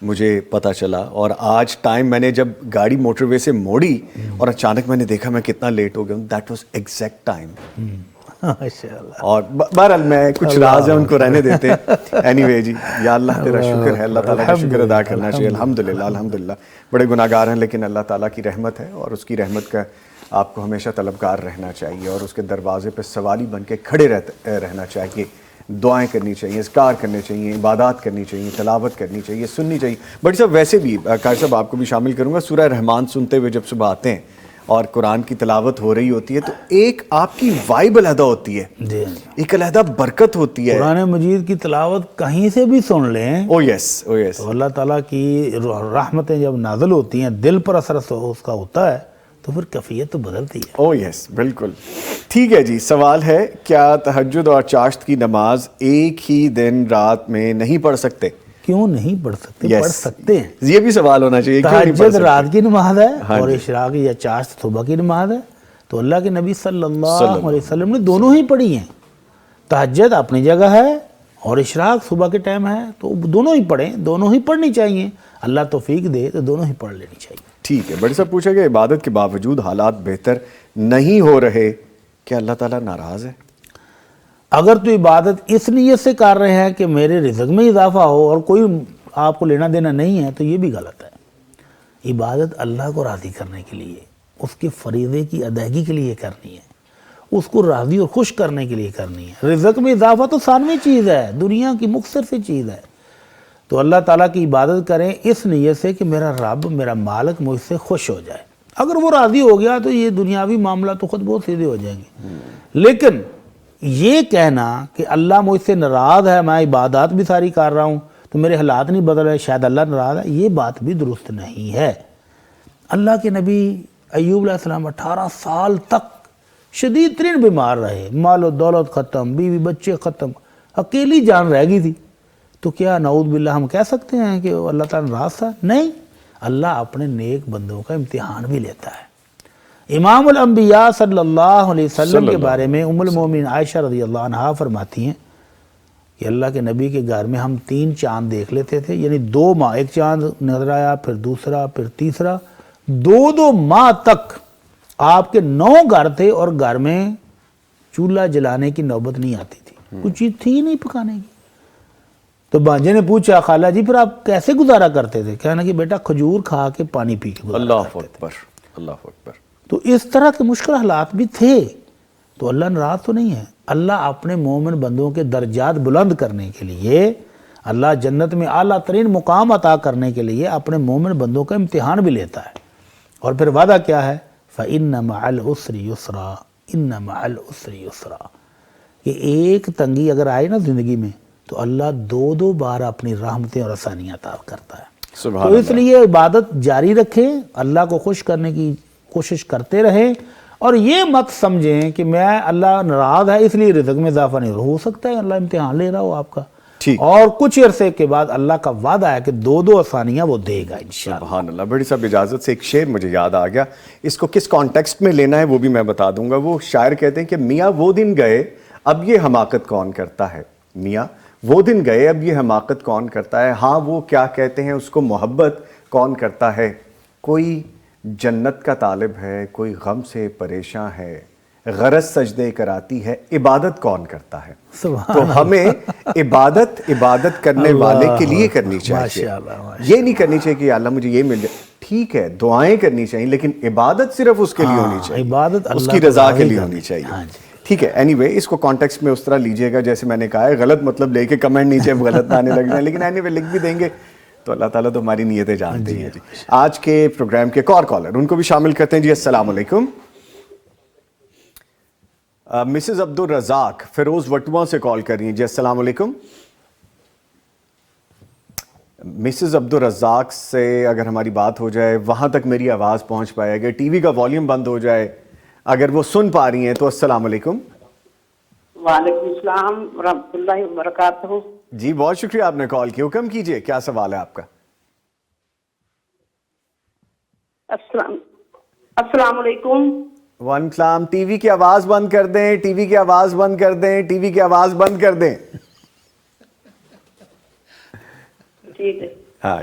مجھے پتہ چلا، اور آج ٹائم میں نے جب گاڑی موٹر وے سے موڑی اور اچانک میں نے دیکھا میں کتنا لیٹ ہو گیا ہوں. That was exact time. اور بہرحال میں کچھ راز ہیں ان کو رہنے دیتے ہیں. اینی وے جی، یا اللہ تیرا شکر ہے، اللہ تعالیٰ کا شکر ادا کرنا چاہیے. الحمدللہ الحمدللہ. بڑے گناہ گار ہیں لیکن اللہ تعالیٰ کی رحمت ہے، اور اس کی رحمت کا آپ کو ہمیشہ طلبگار رہنا چاہیے اور اس کے دروازے پہ سوالی بن کے کھڑے رہنا چاہیے. دعائیں کرنی چاہیے، اذکار کرنے چاہیے، عبادات کرنی چاہیے، تلاوت کرنی چاہیے، سننی چاہیے. بٹ صاحب ویسے بھی قاری صاحب آپ کو بھی شامل کروں گا، سورہ رحمان سنتے ہوئے جب صبح آتے ہیں اور قرآن کی تلاوت ہو رہی ہوتی ہے تو ایک آپ کی وائب علیحدہ ہوتی ہے، ایک علیحدہ برکت ہوتی ہے. قرآن مجید کی تلاوت کہیں سے بھی سن لیں، او یس او یس، تو اللہ تعالیٰ کی رحمتیں جب نازل ہوتی ہیں، دل پر اثر اس کا ہوتا ہے تو پھر کیفیت تو بدلتی ہے. او یس بالکل. ٹھیک ہے جی، سوال ہے کیا تہجد اور چاشت کی نماز ایک ہی دن رات میں نہیں پڑھ سکتے؟ کیوں نہیں پڑھ سکتے؟ پڑھ سکتے ہیں. یہ بھی سوال ہونا چاہیے. تہجد رات کی نماز ہے اور اشراق یا چاشت صبح کی نماز ہے، تو اللہ کے نبی صلی اللہ علیہ وسلم نے دونوں ہی پڑھی ہیں. تہجد اپنی جگہ ہے اور اشراق صبح کے ٹائم ہے، تو دونوں ہی پڑھیں، دونوں ہی پڑھنی چاہیے. اللہ توفیق دے تو دونوں ہی پڑھ لینی چاہیے. ٹھیک ہے. بڑے صاحب پوچھا کہ عبادت کے باوجود حالات بہتر نہیں ہو رہے، کیا اللہ تعالیٰ ناراض ہے؟ اگر تو عبادت اس نیت سے کر رہے ہیں کہ میرے رزق میں اضافہ ہو اور کوئی آپ کو لینا دینا نہیں ہے، تو یہ بھی غلط ہے. عبادت اللہ کو راضی کرنے کے لیے، اس کے فریضے کی ادائیگی کے لیے کرنی ہے. اس کو راضی اور خوش کرنے کے لیے کرنی ہے۔ رزق میں اضافہ تو ثانوی چیز ہے، دنیا کی مختصر سی چیز ہے۔ تو اللہ تعالیٰ کی عبادت کریں اس نیت سے کہ میرا رب، میرا مالک مجھ سے خوش ہو جائے۔ اگر وہ راضی ہو گیا تو یہ دنیاوی معاملہ تو خود بہت سیدھے ہو جائیں گے۔ لیکن یہ کہنا کہ اللہ مجھ سے ناراض ہے، میں عبادات بھی ساری کر رہا ہوں تو میرے حالات نہیں بدل رہے، شاید اللہ ناراض ہے، یہ بات بھی درست نہیں ہے۔ اللہ کے نبی ایوب علیہ السلام 18 سال تک شدید ترین بیمار رہے، مال و دولت ختم، بیوی بچے ختم، اکیلی جان رہ گئی تھی۔ تو کیا نعوذ باللہ ہم کہہ سکتے ہیں کہ اللہ تعالیٰ ناراض تھا؟ نہیں، اللہ اپنے نیک بندوں کا امتحان بھی لیتا ہے۔ امام الانبیاء صلی اللہ علیہ وسلم کے بارے میں ام المومنین عائشہ رضی اللہ عنہا فرماتی ہیں کہ اللہ کے نبی کے گھر میں ہم 3 چاند دیکھ لیتے تھے، یعنی 2 ماہ، ایک چاند نظر آیا، پھر دوسرا، پھر تیسرا، 2 ماہ تک آپ کے 9 گھر تھے اور گھر میں چولہا جلانے کی نوبت نہیں آتی تھی، کچھ چیز تھی نہیں پکانے کی۔ تو بانجے نے پوچھا خالہ جی پھر آپ کیسے گزارا کرتے تھے؟ کہنا کہ بیٹا کھجور کھا کے پانی پی کے گزارا اللہ کرتے تھے۔ اکبر، اللہ اکبر۔ تو اس طرح کے مشکل حالات بھی تھے، تو اللہ ناراض تو نہیں ہے۔ اللہ اپنے مومن بندوں کے درجات بلند کرنے کے لیے، اللہ جنت میں اعلیٰ ترین مقام عطا کرنے کے لیے اپنے مومن بندوں کا امتحان بھی لیتا ہے۔ اور پھر وعدہ کیا ہے؟ فَإِنَّ مَعَ الْعُسْرِ يُسْرًا إِنَّ مَعَ الْعُسْرِ يُسْرًا، کہ ایک تنگی اگر آئے نا زندگی میں تو اللہ 2 بار اپنی رحمتیں اور آسانیاں عطا کرتا ہے۔ سبحان تو اس لیے عبادت جاری رکھیں، اللہ کو خوش کرنے کی کوشش کرتے رہیں، اور یہ مت سمجھیں کہ میں اللہ ناراض ہے اس لیے رزق میں اضافہ نہیں ہو سکتا ہے اللہ امتحان لے رہا ہو آپ کا، ٹھیک۔ اور کچھ عرصے کے بعد اللہ کا وعدہ ہے کہ 2 آسانیاں وہ دے گا انشاءاللہ۔ سبحان اللہ۔ بڑی صاحب اجازت سے ایک شعر مجھے یاد آ گیا، اس کو کس کانٹیکسٹ میں لینا ہے وہ بھی میں بتا دوں گا۔ وہ شاعر کہتے ہیں کہ میاں وہ دن گئے اب یہ حماقت کون کرتا ہے، میاں وہ دن گئے اب یہ حماقت کون کرتا ہے، ہاں وہ کیا کہتے ہیں اس کو محبت کون کرتا ہے، کوئی جنت کا طالب ہے، کوئی غم سے پریشاں ہے، غرض سجدے کراتی ہے، عبادت کون کرتا ہے۔ تو ہمیں عبادت کرنے والے کے لیے کرنی چاہیے، یہ نہیں کرنی چاہیے کہ اللہ مجھے یہ مل جائے، ٹھیک ہے دعائیں کرنی چاہیے لیکن عبادت صرف اس کے لیے ہونی چاہیے، عبادت اس اللہ کی کو رضا کے راضی لیے کرنی ہونی چاہیے۔ ہاں جی۔ ٹھیک ہے، اینی وے اس کو کانٹیکسٹ میں اس طرح لیجئے گا جیسے میں نے کہا ہے، غلط مطلب لے کے کمنٹ نیچے غلط نہ آنے لگ جائیں، لیکن اینی وے لکھ بھی دیں گے تو اللہ تعالیٰ تو ہماری نیتیں جانتے ہیں۔ جی آج کے پروگرام کے ایک اور کالر ان کو بھی شامل کرتے ہیں۔ جی السلام علیکم۔ مسز عبدالرزاق فیروز وٹواں سے کال کر رہی ہیں۔ جی السلام علیکم۔ مسز عبدالرزاق سے اگر ہماری بات ہو جائے وہاں تک میری آواز پہنچ پائے، اگر ٹی وی کا والیوم بند ہو جائے، اگر وہ سن پا رہی ہیں تو السلام علیکم۔ وعلیکم السلام ورحمۃ اللہ وبرکاتہ۔ جی بہت شکریہ آپ نے کال کی، حکم کیجئے کیا سوال ہے آپ کا؟ السلام علیکم۔ وعلیکم السلام۔ ٹی وی کی آواز بند کر دیں، ٹی وی کی آواز بند کر دیں، ٹی وی کی آواز بند کر دیں۔ ٹھیک ہے۔ ہاں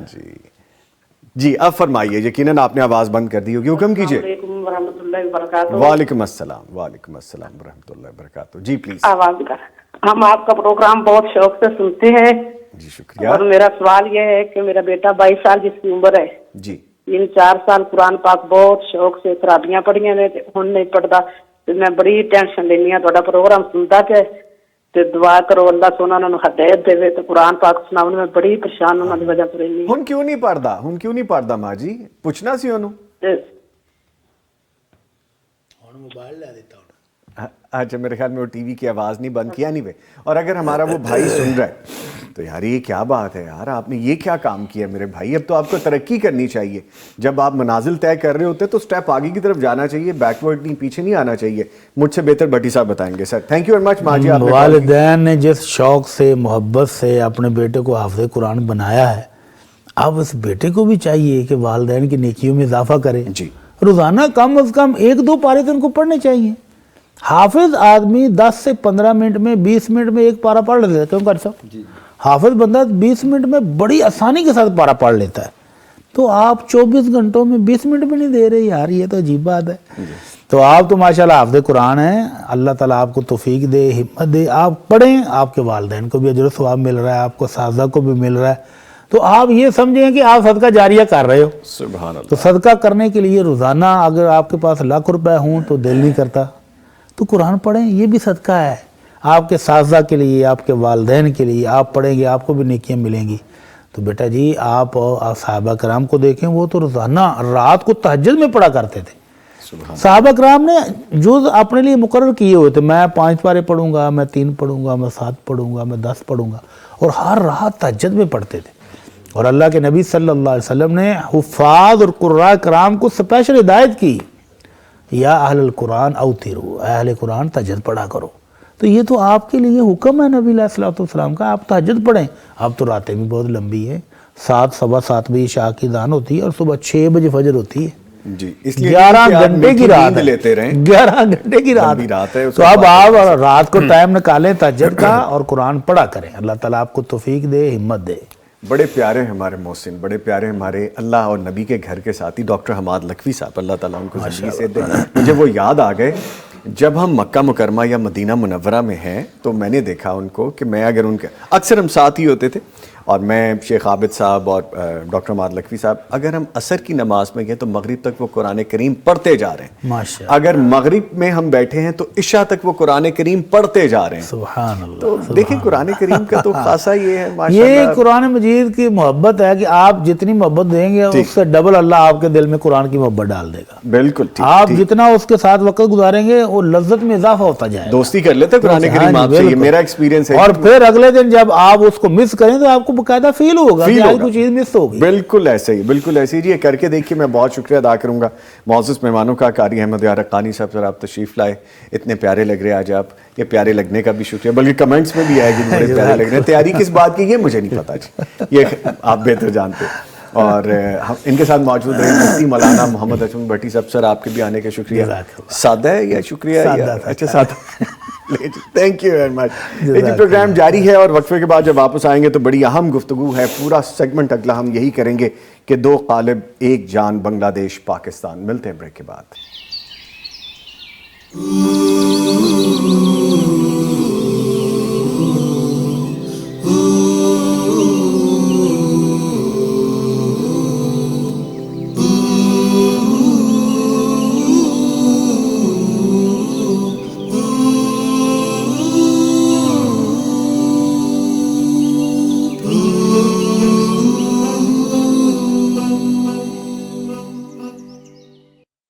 جی اب فرمائیے، یقیناً آپ نے آواز بند کر دی ہوگی، حکم کیجئے۔ السلام علیکم ورحمۃ اللہ وبرکاتہ۔ وعلیکم السلام ورحمۃ اللہ وبرکاتہ۔ جی پلیز۔ آواز کا ہم آپ کا پروگرام بہت شوق سے سنتے ہیں، جی شکریہ۔ اور میرا سوال یہ ہے کہ میرا بیٹا 22 سال جس کی عمر ہے، جی 4 سال قرآن پاک بہت شوق سے خرابیاں پڑھیاں نے ہن نہیں پڑھتا، تو میں بڑی ٹینشن لینی ہوں، تہاڈا پروگرام سنتا کہ تے دعا کرو اللہ سونا انہوں ہدایت دے، تو قرآن پاک سناؤ میں بڑی پریشان انہوں دی وجہ سے رہنی ہن کیوں نہیں پڑھدا ماں جی؟ پوچھنا سی انہوں۔ موبائل لے دیتا ہوں۔ اچھا میرے خیال میں وہ ٹی وی کی آواز نہیں بند کیا، نہیں وے۔ اور اگر ہمارا وہ بھائی سن رہا ہے تو یار یہ کیا بات ہے یار، آپ نے یہ کیا کام کیا میرے بھائی؟ اب تو آپ کو ترقی کرنی چاہیے، جب آپ منازل طے کر رہے ہوتے تو سٹیپ آگے کی طرف جانا چاہیے، بیکورڈ نہیں، پیچھے نہیں آنا چاہیے۔ مجھ سے بہتر بھٹی صاحب بتائیں گے سر۔ تھینک یو ویری مچ ماں جی۔ والدین نے جس شوق سے محبت سے اپنے بیٹے کو حافظ قرآن بنایا ہے، اب اس بیٹے کو بھی چاہیے کہ والدین کی نیکیوں میں اضافہ کرے، جی روزانہ کم از کم 1-2 پارے تو ان کو پڑھنے چاہیے۔ حافظ آدمی 10 سے 15 منٹ میں 20 منٹ میں ایک پارہ پڑھ لیتا ہے، کیوں کر صاحب؟ حافظ بندہ 20 منٹ میں بڑی آسانی کے ساتھ پارہ پڑھ لیتا ہے، تو آپ 24 گھنٹوں میں 20 منٹ بھی نہیں دے رہے یار، یہ تو عجیب بات ہے۔ تو آپ تو ماشاءاللہ حافظ قرآن ہیں، اللہ تعالیٰ آپ کو توفیق دے، ہمت دے، آپ پڑھیں، آپ کے والدین کو بھی اجر و ثواب مل رہا ہے، آپ کو اساتذہ کو بھی مل رہا ہے، تو آپ یہ سمجھیں کہ آپ صدقہ جاریہ کر رہے ہو۔ سبحان اللہ۔ تو صدقہ کرنے کے لیے روزانہ اگر آپ کے پاس 1,00,000 روپے ہوں تو دل نہیں کرتا، تو قرآن پڑھیں، یہ بھی صدقہ ہے آپ کے اساتذہ کے لیے، آپ کے والدین کے لیے، آپ پڑھیں گے آپ کو بھی نیکیاں ملیں گی۔ تو بیٹا جی آپ صحابہ کرام کو دیکھیں، وہ تو روزانہ رات کو تہجد میں پڑھا کرتے تھے۔ صحابہ کرام نے جو اپنے لیے مقرر کیے ہوئے تھے، میں 5 پارے پڑھوں گا، میں 3 پڑھوں گا، میں 7 پڑھوں گا، میں 10 پڑھوں گا، اور ہر رات تہجد میں پڑھتے تھے۔ اور اللہ کے نبی صلی اللہ علیہ وسلم نے حفاظ اور قراء کرام کو اسپیشل ہدایت کی، یا اہل القرآن اوتروا، اہل قرآن تہجد پڑھا کرو۔ تو یہ تو آپ کے لیے حکم ہے نبی علیہ الصلوۃ والسلام کا، آپ تہجد پڑھیں۔ اب تو راتیں بھی بہت لمبی ہیں، 7 سوا 7 بجے عشاء کی اذان ہوتی ہے اور صبح 6 بجے فجر ہوتی ہے۔ جی، اس لیے 11 گھنٹے کی رات نیند لیتے رہیں، 11 گھنٹے کی لمبی رات ہے، رات۔ تو اب آپ رات کو ٹائم نکالیں تہجد کا اور قرآن پڑھا کریں۔ اللہ تعالیٰ آپ کو توفیق دے، ہمت دے۔ بڑے پیارے ہمارے محسن، بڑے پیارے ہمارے اللہ اور نبی کے گھر کے ساتھی ڈاکٹر حماد لکھوی صاحب، اللہ تعالیٰ ان کو زندگی سے دے۔ مجھے وہ یاد آ گئے جب ہم مکہ مکرمہ یا مدینہ منورہ میں ہیں تو میں نے دیکھا ان کو کہ میں اگر ان کے اکثر ہم ساتھ ہی ہوتے تھے، اور میں شیخ عابد صاحب اور ڈاکٹر حماد لکھوی صاحب اگر ہم عصر کی نماز میں گئے تو مغرب تک وہ قرآن کریم پڑھتے جا رہے ہیں۔ ماشاءاللہ، اگر مغرب میں ہم بیٹھے ہیں تو عشاء تک وہ قرآن کریم پڑھتے جا رہے ہیں۔ سبحان اللہ۔ تو دیکھیں قرآن کریم کا تو خاصا یہ ہے یہ ماشاءاللہ۔ قرآن مجید کی محبت ہے کہ آپ جتنی محبت دیں گے اس سے ڈبل اللہ آپ کے دل میں قرآن کی محبت ڈال دے گا۔ بالکل ٹھیک، آپ جتنا اس کے ساتھ وقت گزاریں گے وہ لذت میں اضافہ ہوتا جائے گا۔ دوستی کر لیتے قرآن کریم آپ سے، یہ میرا ایکسپیرینس ہے۔ اور پھر اگلے دن جب آپ اس کو مس کریں تو آپ کو باقاعدہ فیل ہوگا کہ آج کچھ چیز مس ہوگی۔ بالکل ایسے ہی، بالکل ایسے ہی جی، یہ کر کے دیکھیے۔ میں بہت شکریہ ادا کروں گا معزز مہمانوں کا، قاری احمد یار حقانی صاحب، سر آپ تشریف لائے، اتنے پیارے لگ رہے آج آپ۔ یہ پیارے لگنے کا بھی شکریہ، بلکہ کمنٹس میں بھی آئے کہ بڑے پیارے لگ رہے ہیں۔ تیاری کس بات کی یہ مجھے نہیں پتا جی، یہ آپ بہتر جانتے ہیں۔ اور ان کے ساتھ موجود رہے مفتی مولانا محمد اشرف بھٹی صاحب، سر آپ کے بھی آنے کے شکریہ۔ سادہ ہے یا شکریہ؟ اچھا سادہ، تھینک یو ویری مچ۔ یہ جی پروگرام جاری ہے اور وقفے کے بعد جب واپس آئیں گے تو بڑی اہم گفتگو ہے۔ پورا سیگمنٹ اگلا ہم یہی کریں گے کہ 2 قالب 1 جان، بنگلہ دیش پاکستان۔ ملتے ہیں بریک کے بعد۔